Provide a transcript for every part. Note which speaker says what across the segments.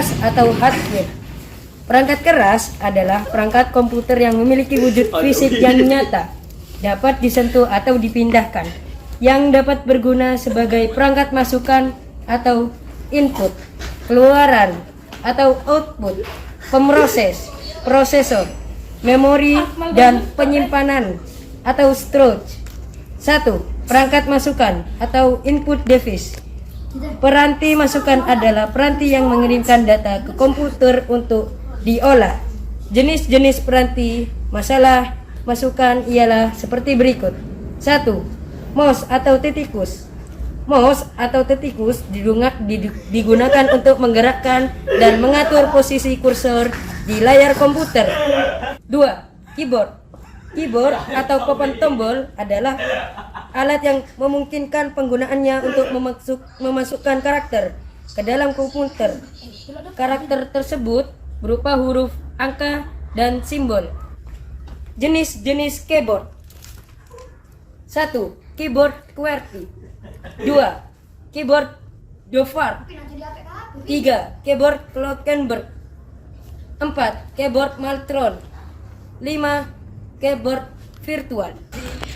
Speaker 1: keras atau hardware. Perangkat keras adalah perangkat komputer yang memiliki wujud fisik yang nyata, dapat disentuh atau dipindahkan, yang dapat berguna sebagai perangkat masukan atau input, keluaran atau output, pemroses, prosesor, memori, dan penyimpanan atau storage. 1. Perangkat masukan atau input device. Peranti masukan adalah peranti yang mengirimkan data ke komputer untuk diolah. Jenis-jenis peranti masalah masukan ialah seperti berikut. 1. Mouse atau tetikus. Mouse atau tetikus digunakan untuk menggerakkan dan mengatur posisi kursor di layar komputer. 2. Keyboard. Keyboard atau papan tombol adalah alat yang memungkinkan penggunaannya untuk memasukkan karakter ke dalam komputer. Karakter tersebut berupa huruf, angka, dan simbol. Jenis-jenis keyboard. 1. Keyboard QWERTY. 2. Keyboard Dovart. 3. Keyboard Klockenberg. 4. Keyboard Maltron. 5. Keyboard virtual.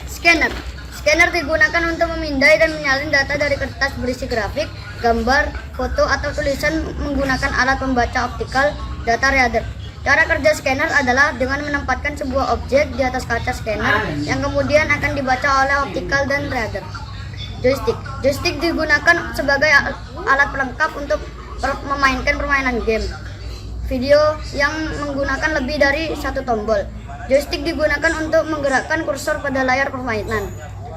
Speaker 2: Scanner. Scanner digunakan untuk memindai dan menyalin data dari kertas berisi grafik, gambar, foto, atau tulisan menggunakan alat pembaca optikal data reader. Cara kerja scanner adalah dengan menempatkan sebuah objek di atas kaca scanner yang kemudian akan dibaca oleh optikal dan reader. Joystick. Joystick digunakan sebagai alat pelengkap untuk memainkan permainan game video yang menggunakan lebih dari satu tombol. Joystick digunakan untuk menggerakkan kursor pada layar permainan.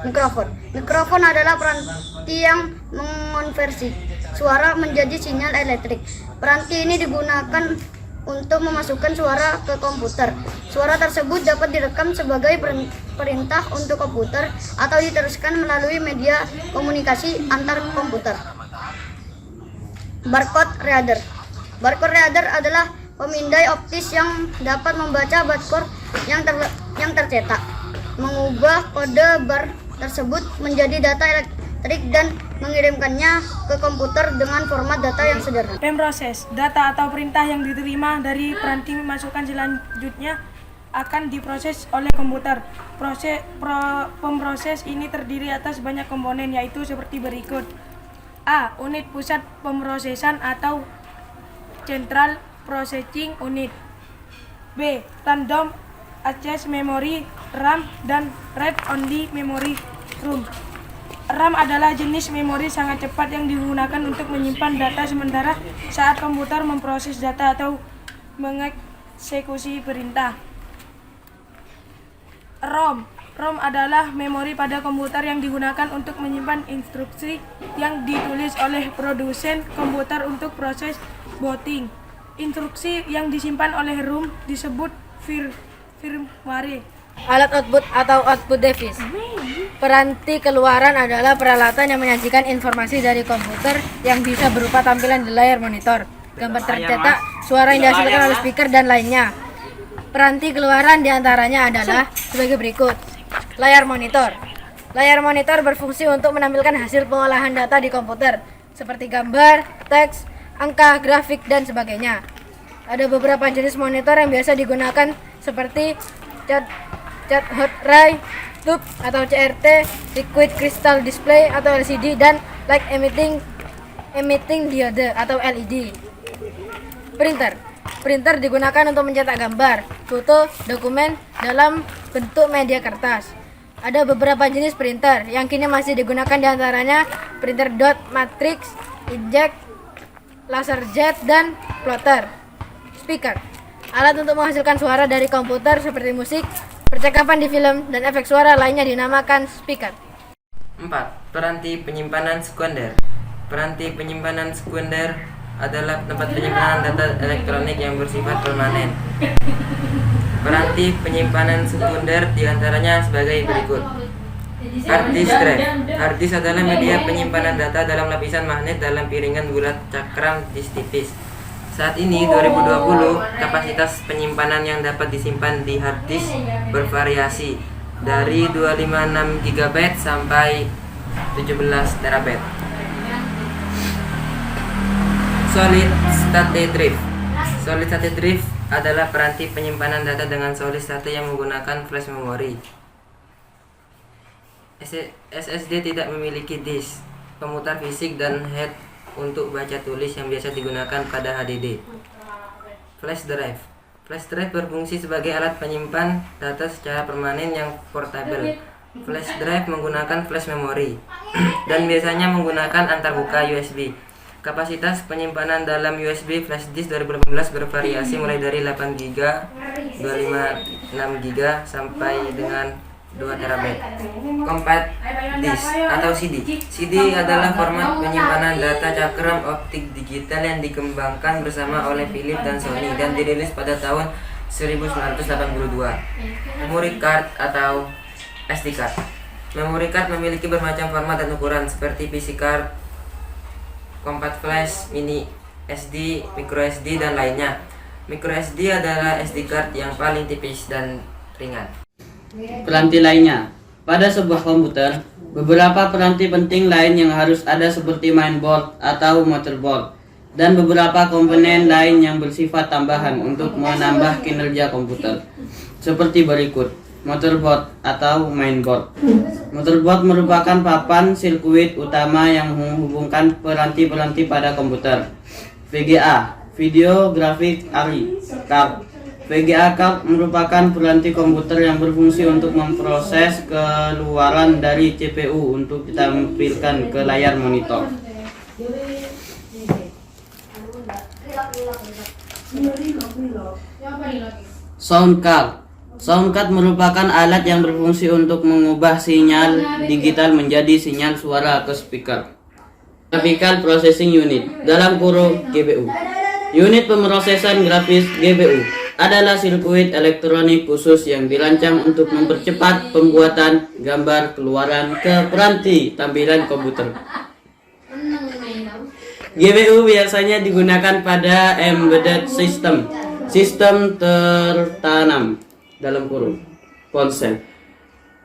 Speaker 2: Mikrofon. Mikrofon adalah peranti yang mengonversi suara menjadi sinyal elektrik. Peranti ini digunakan untuk memasukkan suara ke komputer. Suara tersebut dapat direkam sebagai perintah untuk komputer atau diteruskan melalui media komunikasi antar komputer. Barcode reader. Barcode reader adalah pemindai optis yang dapat membaca barcode yang tercetak, mengubah kode bar tersebut menjadi data elektrik dan mengirimkannya ke komputer dengan format data yang sederhana.
Speaker 3: Pemroses. Data atau perintah yang diterima dari peranti masukan selanjutnya akan diproses oleh komputer. Pemroses ini terdiri atas banyak komponen, yaitu seperti berikut. A. Unit pusat pemrosesan atau Central Processing Unit. B. Random Access Memory RAM dan Read-Only Memory ROM. RAM adalah jenis memori sangat cepat yang digunakan untuk menyimpan data sementara saat komputer memproses data atau mengeksekusi perintah. ROM. ROM adalah memori pada komputer yang digunakan untuk menyimpan instruksi yang ditulis oleh produsen komputer untuk proses booting. Instruksi yang disimpan oleh ROM disebut firmware.
Speaker 4: Alat output atau output device. Peranti keluaran adalah peralatan yang menyajikan informasi dari komputer yang bisa berupa tampilan di layar monitor, gambar tercetak, suara yang dihasilkan oleh speaker, dan lainnya. Peranti keluaran diantaranya adalah sebagai berikut. Layar monitor. Layar monitor berfungsi untuk menampilkan hasil pengolahan data di komputer, seperti gambar, teks, angka, grafik, dan sebagainya. Ada beberapa jenis monitor yang biasa digunakan seperti cat hot ray, tube atau CRT, liquid crystal display atau LCD, dan light emitting diode atau LED. Printer. Printer digunakan untuk mencetak gambar, foto, dokumen dalam bentuk media kertas. Ada beberapa jenis printer yang kini masih digunakan, diantaranya printer dot matrix, inkjet, laserjet, dan plotter. Speaker. Alat untuk menghasilkan suara dari komputer seperti musik, percakapan di film, dan efek suara lainnya dinamakan speaker.
Speaker 5: 4. Peranti penyimpanan sekunder. Peranti penyimpanan sekunder adalah tempat penyimpanan data elektronik yang bersifat permanen. Peranti penyimpanan sekunder diantaranya sebagai berikut. Hard disk drive. Hard disk adalah media penyimpanan data dalam lapisan magnet dalam piringan bulat cakram disk tipis. Saat ini 2020, kapasitas penyimpanan yang dapat disimpan di hard disk bervariasi dari 256 GB sampai 17 TB. Solid State Drive. Solid State Drive adalah peranti penyimpanan data dengan solid state yang menggunakan flash memory. SSD tidak memiliki disk, pemutar fisik, dan head untuk baca tulis yang biasa digunakan pada HDD. Flash drive. Flash drive berfungsi sebagai alat penyimpan data secara permanen yang portable. Flash drive menggunakan flash memory dan biasanya menggunakan antarbuka USB. Kapasitas penyimpanan dalam USB flash disk 2018 bervariasi mulai dari 8 GB, 256 GB sampai dengan 2 TB. Compact disk atau CD. CD adalah format penyimpanan data cakram optik digital yang dikembangkan bersama oleh Philips dan Sony dan dirilis pada tahun 1982. Memory card atau SD card. Memory card memiliki bermacam format dan ukuran seperti PC card, compact flash, mini SD, micro SD, dan lainnya. Micro SD adalah SD card yang paling tipis dan ringan.
Speaker 6: Peranti lainnya. Pada sebuah komputer, beberapa peranti penting lain yang harus ada seperti mainboard atau motherboard dan beberapa komponen lain yang bersifat tambahan untuk menambah kinerja komputer. Seperti berikut: motherboard atau mainboard. Motherboard merupakan papan sirkuit utama yang menghubungkan peranti-peranti pada komputer. VGA, Video Graphic Array Card. VGA card merupakan peranti komputer yang berfungsi untuk memproses keluaran dari CPU untuk ditampilkan ke layar monitor. Sound card. Sound card merupakan alat yang berfungsi untuk mengubah sinyal digital menjadi sinyal suara ke speaker. Graphical Processing Unit dalam kurung GPU. Unit pemrosesan grafis GPU adalah sirkuit elektronik khusus yang dirancang untuk mempercepat pembuatan gambar keluaran ke peranti tampilan komputer. GPU biasanya digunakan pada embedded system, sistem tertanam dalam kurung, ponsel,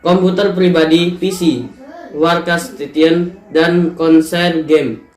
Speaker 6: komputer pribadi PC, workstation, dan konsol game.